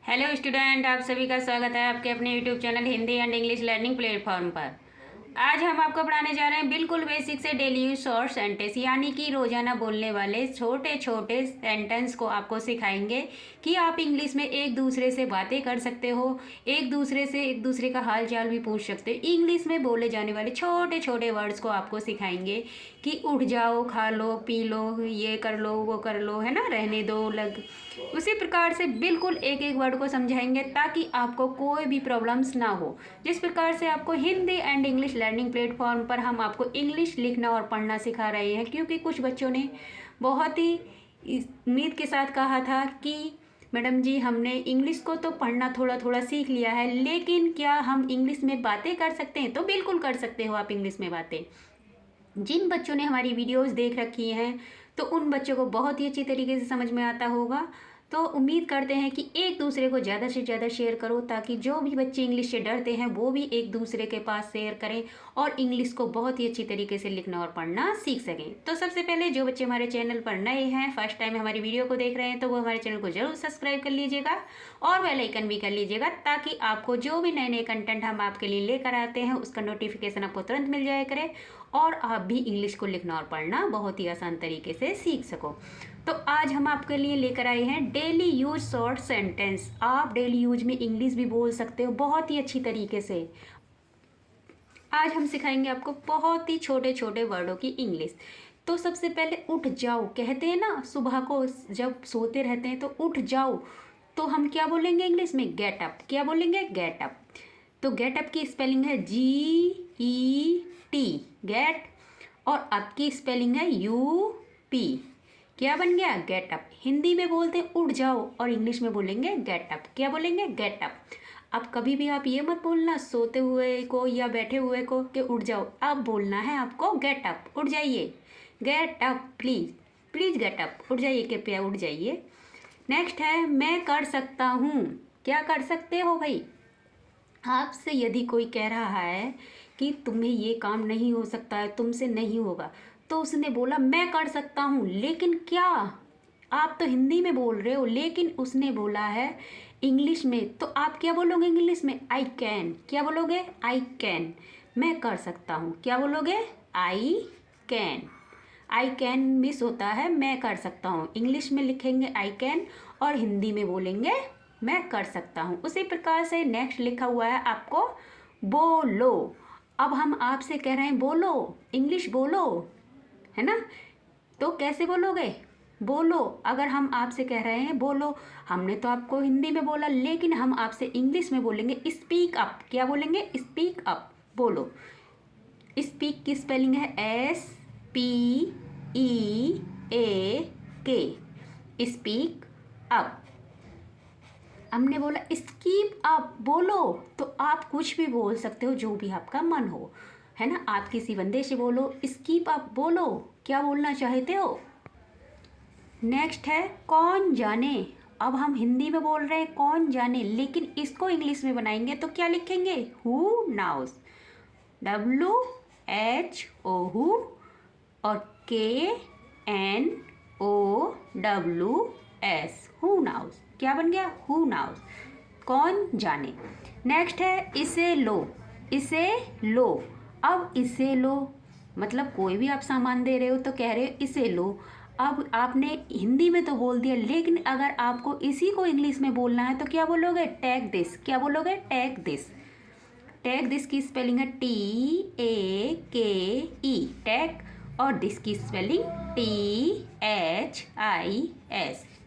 Hello student, आप सभी का स्वागत है आपके अपने YouTube channel Hindi and English learning platform पर। आज हम आपको पढ़ाने जा रहे हैं बिल्कुल बेसिक से डेली यूज शॉर्ट सेंटेंस, यानी कि रोजाना बोलने वाले छोटे छोटे सेंटेंस को आपको सिखाएंगे कि आप इंग्लिश में एक दूसरे से बातें कर सकते हो, एक दूसरे से एक दूसरे का हाल चाल भी पूछ सकते हो। इंग्लिश में बोले जाने वाले छोटे छोटे वर्ड्स को आपको सिखाएंगे कि उठ जाओ, खा लो, पी लो, ये कर लो, वो कर लो, है ना, रहने दो, लग। उसी प्रकार से बिल्कुल एक एक वर्ड को समझाएंगे ताकि आपको कोई भी प्रॉब्लम्स ना हो। जिस प्रकार से आपको Hindi and English learning platform पर हम आपको इंग्लिश लिखना और पढ़ना सिखा रहे हैं, क्योंकि कुछ बच्चों ने बहुत ही उम्मीद के साथ कहा था कि मैडम जी, हमने इंग्लिश को तो पढ़ना थोड़ा थोड़ा सीख लिया है, लेकिन क्या हम इंग्लिश में बातें कर सकते हैं? तो बिल्कुल कर सकते हो आप इंग्लिश में बातें। जिन बच्चों ने हमारी वीडियोस देख रखी हैं तो उन बच्चों को बहुत ही अच्छी तरीके से समझ में आता होगा। तो उम्मीद करते हैं कि एक दूसरे को ज़्यादा से ज़्यादा शेयर करो, ताकि जो भी बच्चे इंग्लिश से डरते हैं वो भी एक दूसरे के पास शेयर करें और इंग्लिश को बहुत ही अच्छी तरीके से लिखना और पढ़ना सीख सकें। तो सबसे पहले जो बच्चे हमारे चैनल पर नए हैं, फर्स्ट टाइम हमारी वीडियो को देख रहे हैं, तो वो हमारे चैनल को जरूर सब्सक्राइब कर लीजिएगा और बेल आइकन भी कर लीजिएगा, ताकि आपको जो भी नए नए कंटेंट हम आपके लिए लेकर आते हैं उसका नोटिफिकेशन आपको तुरंत मिल जाया करे और आप भी इंग्लिश को लिखना और पढ़ना बहुत ही आसान तरीके से सीख सको। तो आज हम आपके लिए लेकर आए हैं डेली यूज शॉर्ट सेंटेंस। आप डेली यूज में इंग्लिश भी बोल सकते हो बहुत ही अच्छी तरीके से। आज हम सिखाएंगे आपको बहुत ही छोटे छोटे वर्डों की इंग्लिश। तो सबसे पहले उठ जाओ कहते हैं ना, सुबह को जब सोते रहते हैं तो उठ जाओ, तो हम क्या बोलेंगे इंग्लिश में? Get up. क्या बोलेंगे? Get up. तो गेट अप की स्पेलिंग है GET, गेट, और अप की स्पेलिंग है UP। क्या बन गया? Get up. हिंदी में बोलते हैं उठ जाओ और इंग्लिश में बोलेंगे गेट अप। क्या बोलेंगे? Get up. अब कभी भी आप ये मत बोलना सोते हुए को या बैठे हुए को कि उठ जाओ, अब बोलना है आपको गेट अप, उठ जाइए, get up, please please get up, उठ जाइए, कृपया उठ जाइए। नेक्स्ट है मैं कर सकता हूँ। क्या कर सकते हो भाई? आपसे यदि कोई कह रहा है कि तुम्हें ये काम नहीं हो सकता है, तुमसे नहीं होगा, तो उसने बोला मैं कर सकता हूँ, लेकिन क्या आप तो हिंदी में बोल रहे हो, लेकिन उसने बोला है इंग्लिश में, तो आप क्या बोलोगे इंग्लिश में? I can. क्या बोलोगे? I can. मैं कर सकता हूँ, क्या बोलोगे? I can. I can miss होता है मैं कर सकता हूँ, इंग्लिश में लिखेंगे आई कैन और हिंदी में बोलेंगे मैं कर सकता हूँ। उसी प्रकार से नेक्स्ट लिखा हुआ है आपको बोलो। अब हम आपसे कह रहे हैं बोलो, इंग्लिश बोलो, है ना, तो कैसे बोलोगे? बोलो। अगर हम आपसे कह रहे हैं बोलो, हमने तो आपको हिंदी में बोला, लेकिन हम आपसे इंग्लिश में बोलेंगे स्पीक अप। क्या बोलेंगे? स्पीक अप, बोलो। स्पीक की स्पेलिंग है SPEAK, स्पीक अप। हमने बोला स्कीप अप, बोलो, तो आप कुछ भी बोल सकते हो जो भी आपका मन हो, है ना। आप किसी बंदे से बोलो स्कीप अप, बोलो, क्या बोलना चाहते हो। नेक्स्ट है कौन जाने। अब हम हिंदी में बोल रहे हैं कौन जाने, लेकिन इसको इंग्लिश में बनाएंगे तो क्या लिखेंगे? हु नाउस, WHO, हु, और KNOWS, हु नाउस। क्या बन गया? हु नाउस, कौन जाने। नेक्स्ट है इसे लो। इसे लो। अब इसे लो मतलब कोई भी आप सामान दे रहे हो तो कह रहे हो इसे लो। अब आपने हिंदी में तो बोल दिया, लेकिन अगर आपको इसी को इंग्लिश में बोलना है तो क्या बोलोगे? Take this. क्या बोलोगे? Take this. टेक दिस की स्पेलिंग है TAKE, टेक, और दिस की स्पेलिंग THIS।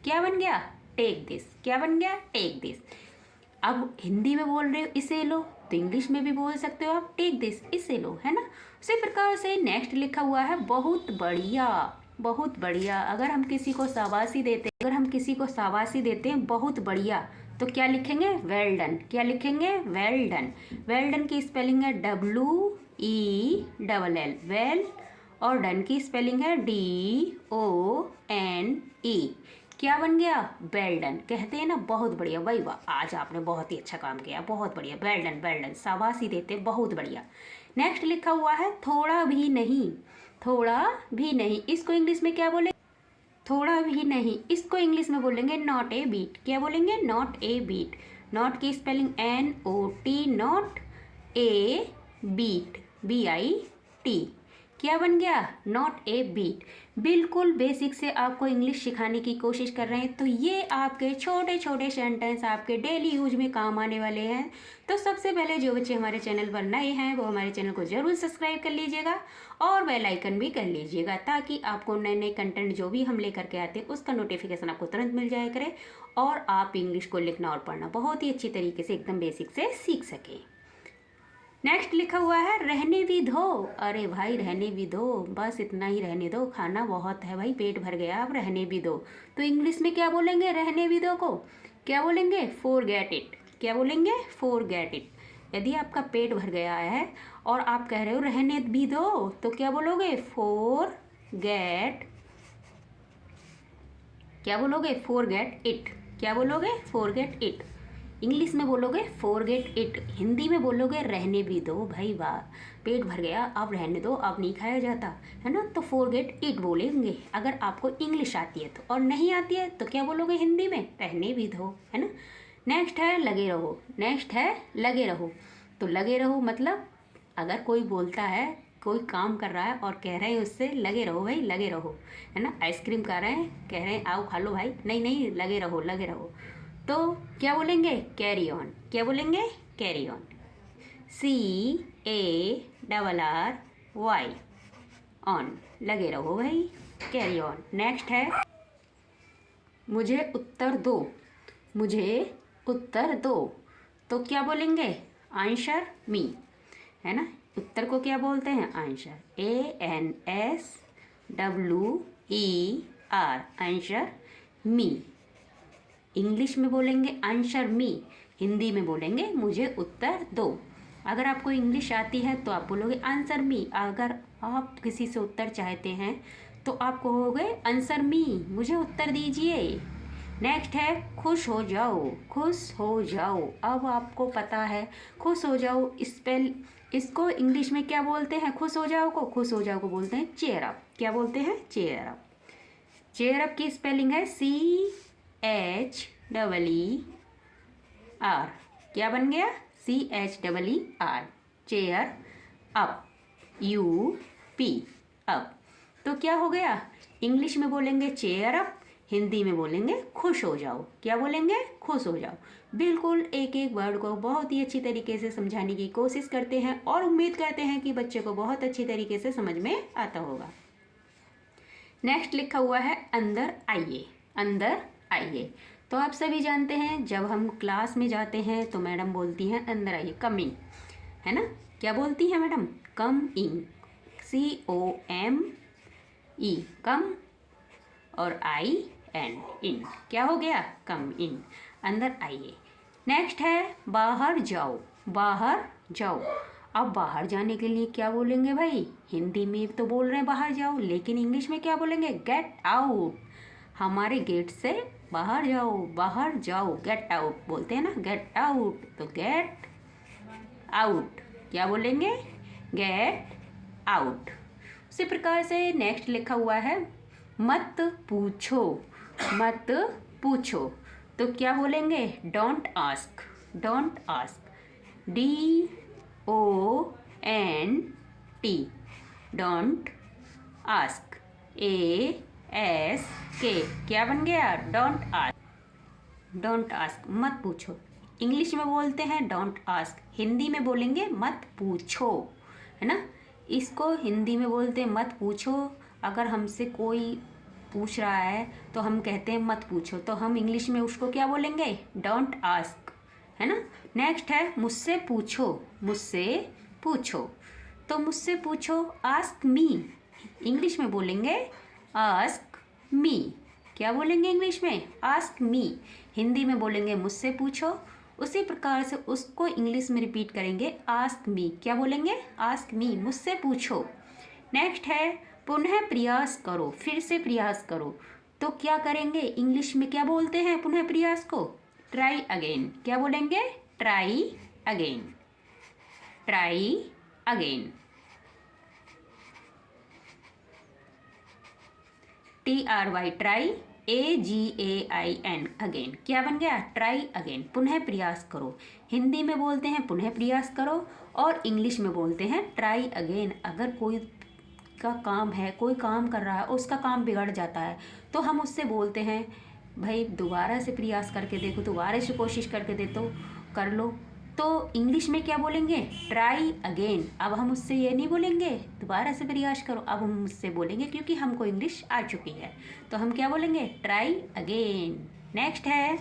क्या बन गया? Take this. क्या बन गया? Take this. अब हिंदी में बोल रहे हो इसे लो, तो इंग्लिश में भी बोल सकते हो आप टेक दिस, इसे लो, है ना। उसी प्रकार से नेक्स्ट लिखा हुआ है बहुत बढ़िया। बहुत बढ़िया। अगर हम किसी को शाबाशी देते हैं, बहुत बढ़िया, तो क्या लिखेंगे? Well done. क्या लिखेंगे? Well done. वेल डन की स्पेलिंग है WELL, वेल, और डन की स्पेलिंग है DONE। क्या बन गया? Well done. कहते हैं ना बहुत बढ़िया, भाई वाह, आज आपने बहुत ही अच्छा काम किया, बहुत बढ़िया, वेल डन, वेल डन, शाबाशी देते, बहुत बढ़िया। नेक्स्ट लिखा हुआ है थोड़ा भी नहीं। थोड़ा भी नहीं, इसको इंग्लिश में क्या बोले? थोड़ा भी नहीं, इसको इंग्लिश में बोलेंगे नॉट ए बीट। क्या बोलेंगे? Not a bit. नॉट की spelling NOT, not a bit, BIT। क्या बन गया? Not a bit. बिल्कुल बेसिक से आपको इंग्लिश सिखाने की कोशिश कर रहे हैं, तो ये आपके छोटे छोटे सेंटेंस आपके डेली यूज में काम आने वाले हैं। तो सबसे पहले जो बच्चे हमारे चैनल पर नए हैं वो हमारे चैनल को ज़रूर सब्सक्राइब कर लीजिएगा और बेल आइकन भी कर लीजिएगा, ताकि आपको नए नए कंटेंट जो भी हम लेकर के आते हैं उसका नोटिफिकेशन आपको तुरंत मिल जाया करे और आप इंग्लिश को लिखना और पढ़ना बहुत ही अच्छी तरीके से एकदम बेसिक से सीख सकें। नेक्स्ट लिखा हुआ है रहने भी दो। अरे भाई रहने भी दो, बस इतना ही रहने दो, खाना बहुत है भाई, पेट भर गया, अब रहने भी दो। तो इंग्लिश में क्या बोलेंगे रहने भी दो को? क्या बोलेंगे? Forget it. क्या बोलेंगे? Forget it. यदि आपका पेट भर गया है और आप कह रहे हो रहने भी दो, तो क्या बोलोगे? फॉरगेट। क्या बोलोगे? Forget it. क्या बोलोगे? Forget it. इंग्लिश में बोलोगे फॉरगेट इट, हिंदी में बोलोगे रहने भी दो भाई, वाह पेट भर गया अब रहने दो, अब नहीं खाया जाता है ना, तो फॉरगेट इट बोलेंगे अगर आपको इंग्लिश आती है तो। और नहीं आती है तो क्या बोलोगे हिंदी में? रहने भी दो, है ना। नेक्स्ट है लगे रहो। नेक्स्ट है लगे रहो। तो लगे रहो मतलब अगर कोई बोलता है, कोई काम कर रहा है और कह रहे हैं उससे लगे रहो भाई, लगे रहो, है ना। आइसक्रीम खा रहे हैं, कह रहे हैं आओ खा लो भाई, नहीं नहीं लगे रहो, लगे रहो। तो क्या बोलेंगे? Carry on. क्या बोलेंगे? Carry on. CARRY ऑन, लगे रहो भाई, कैरी ऑन। नेक्स्ट है मुझे उत्तर दो। मुझे उत्तर दो। तो क्या बोलेंगे? आंसर मी, है ना। उत्तर को क्या बोलते हैं? Answer, ANSWER, answer me. English में बोलेंगे आंसर मी, हिंदी में बोलेंगे मुझे उत्तर दो। अगर आपको इंग्लिश आती है तो आप बोलोगे आंसर मी, अगर आप किसी से उत्तर चाहते हैं तो आप कहोगे आंसर मी, मुझे उत्तर दीजिए। नेक्स्ट है खुश हो जाओ। खुश हो जाओ, अब आपको पता है खुश हो जाओ स्पेल, इसको इंग्लिश में क्या बोलते हैं? खुश हो जाओ को, खुश हो जाओ को बोलते हैं चेयर अप। क्या बोलते हैं? Cheer up. चेयर अप की स्पेलिंग है CHEER। क्या बन गया? CHEER, cheer up, UP, up. तो क्या हो गया? इंग्लिश में बोलेंगे चेयर अप, हिंदी में बोलेंगे खुश हो जाओ। क्या बोलेंगे? खुश हो जाओ। बिल्कुल एक एक वर्ड को बहुत ही अच्छी तरीके से समझाने की कोशिश करते हैं और उम्मीद करते हैं कि बच्चे को बहुत अच्छी तरीके से समझ में आता होगा। नेक्स्ट लिखा हुआ है अंदर आइए। अंदर आइए। तो आप सभी जानते हैं जब हम क्लास में जाते हैं तो मैडम बोलती हैं अंदर आइए, कम इन, है ना। क्या बोलती हैं मैडम? कम इन, COME, कम, और IN, इन। क्या हो गया? कम इन, अंदर आइए। नेक्स्ट है बाहर जाओ। बाहर जाओ। अब बाहर जाने के लिए क्या बोलेंगे भाई? हिंदी में तो बोल रहे हैं बाहर जाओ, लेकिन इंग्लिश में क्या बोलेंगे? Get out. हमारे गेट से बाहर जाओ, बाहर जाओ, गेट आउट बोलते हैं ना, गेट आउट। तो गेट आउट क्या बोलेंगे? Get out. उसी प्रकार से नेक्स्ट लिखा हुआ है मत पूछो। मत पूछो। तो क्या बोलेंगे? Don't ask. Don't ask, DONT, don't ask, ASK। क्या बन गया? Don't ask. डोंट आस्क, मत पूछो। इंग्लिश में बोलते हैं डोंट आस्क, हिंदी में बोलेंगे मत पूछो, है ना। इसको हिंदी में बोलते हैं मत पूछो। अगर हमसे कोई पूछ रहा है तो हम कहते हैं मत पूछो, तो हम इंग्लिश में उसको क्या बोलेंगे? डोंट आस्क, है ना। नेक्स्ट है मुझसे पूछो। मुझसे पूछो। तो मुझसे पूछो आस्क मी, इंग्लिश में बोलेंगे आस्क मी। क्या बोलेंगे इंग्लिश में? Ask me. हिंदी में बोलेंगे मुझसे पूछो। उसी प्रकार से उसको इंग्लिश में रिपीट करेंगे आस्क मी। क्या बोलेंगे? आस्क मी, मुझसे पूछो। नेक्स्ट है पुनः प्रयास करो, फिर से प्रयास करो। तो क्या करेंगे? इंग्लिश में क्या बोलते हैं पुनः प्रयास को? Try again. क्या बोलेंगे? Try again. Try again. TRY try, AGAIN again. क्या बन गया? ट्राई अगेन, पुनः प्रयास करो। हिंदी में बोलते हैं पुनः प्रयास करो और इंग्लिश में बोलते हैं ट्राई अगेन। अगर कोई का काम है, कोई काम कर रहा है, उसका काम बिगड़ जाता है तो हम उससे बोलते हैं भाई दोबारा से प्रयास करके देखो, दोबारा से कोशिश करके दे तो कर लो। तो इंग्लिश में क्या बोलेंगे? Try again. अब हम उससे ये नहीं बोलेंगे दोबारा से प्रयास करो, अब हम उससे बोलेंगे, क्योंकि हमको इंग्लिश आ चुकी है तो हम क्या बोलेंगे? Try again. नेक्स्ट है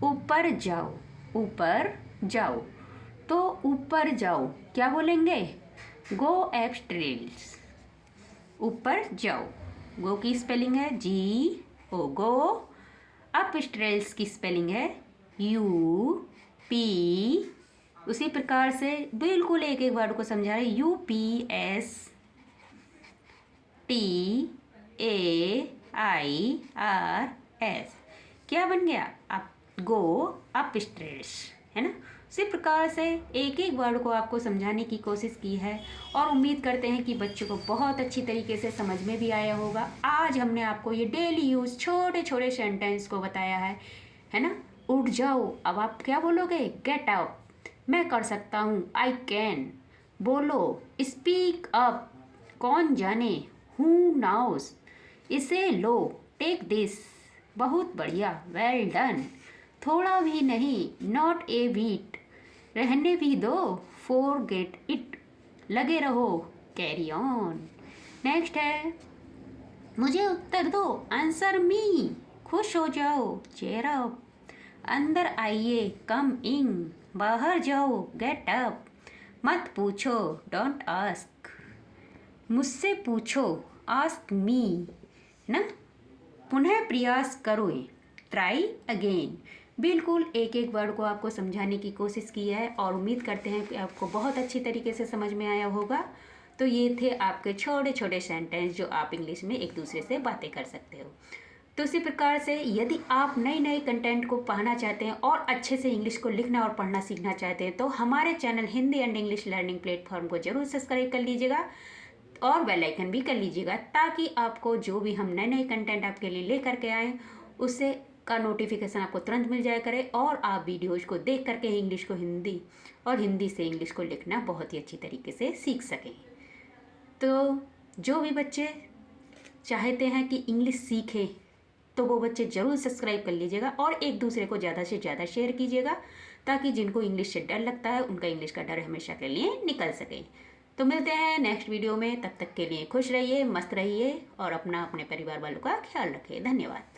ऊपर जाओ। ऊपर जाओ, तो ऊपर जाओ क्या बोलेंगे? गो अपस्ट्रेल्स। ऊपर जाओ, गो की स्पेलिंग है GO, गो। अपस्ट्रेल्स की स्पेलिंग है UP। उसी प्रकार से बिल्कुल एक एक वर्ड को समझा रहे, UPSTAIRS। क्या बन गया? अप, गो अपस्ट्रेल्स, है ना। उसी प्रकार से एक एक वर्ड को आपको समझाने की कोशिश की है और उम्मीद करते हैं कि बच्चों को बहुत अच्छी तरीके से समझ में भी आया होगा। आज हमने आपको ये डेली यूज़ छोटे छोटे सेंटेंस को बताया है ना। उठ जाओ, अब आप क्या बोलोगे? Get up. मैं कर सकता हूँ, आई कैन। बोलो, स्पीक अप। कौन जाने, हु नाउस। इसे लो, टेक दिस। बहुत बढ़िया, वेल डन। थोड़ा भी नहीं, नॉट ए बीट। रहने भी दो, फॉरगेट इट। लगे रहो, कैरी ऑन। नेक्स्ट है मुझे उत्तर दो, आंसर मी। खुश हो जाओ, चेयर अप। अंदर आइए, कम इन। बाहर जाओ, गेट अप। मत पूछो, डोंट आस्क। मुझसे पूछो, आस्क मी, ना। पुनः प्रयास करो, ट्राई अगेन। बिल्कुल एक एक वर्ड को आपको समझाने की कोशिश की है और उम्मीद करते हैं कि आपको बहुत अच्छी तरीके से समझ में आया होगा। तो ये थे आपके छोटे छोटे सेंटेंस जो आप इंग्लिश में एक दूसरे से बातें कर सकते हो। तो इसी प्रकार से यदि आप नए नए कंटेंट को पढ़ना चाहते हैं और अच्छे से इंग्लिश को लिखना और पढ़ना सीखना चाहते हैं तो हमारे channel Hindi and English learning platform को जरूर सब्सक्राइब कर लीजिएगा और बेल आइकन भी कर लीजिएगा, ताकि आपको जो भी हम नए नए कंटेंट आपके लिए लेकर के आएँ उससे का नोटिफिकेशन आपको तुरंत मिल जाया करे और आप वीडियोज़ को देख करके इंग्लिश को हिंदी और हिंदी से इंग्लिश को लिखना बहुत ही अच्छी तरीके से सीख सकें। तो जो भी बच्चे चाहते हैं कि इंग्लिश सीखें तो वो बच्चे ज़रूर सब्सक्राइब कर लीजिएगा और एक दूसरे को ज़्यादा से ज़्यादा शेयर कीजिएगा, ताकि जिनको इंग्लिश से डर लगता है उनका इंग्लिश का डर हमेशा के लिए निकल सके। तो मिलते हैं नेक्स्ट वीडियो में, तब तक के लिए खुश रहिए, मस्त रहिए और अपना अपने परिवार वालों का ख्याल रखिए। धन्यवाद।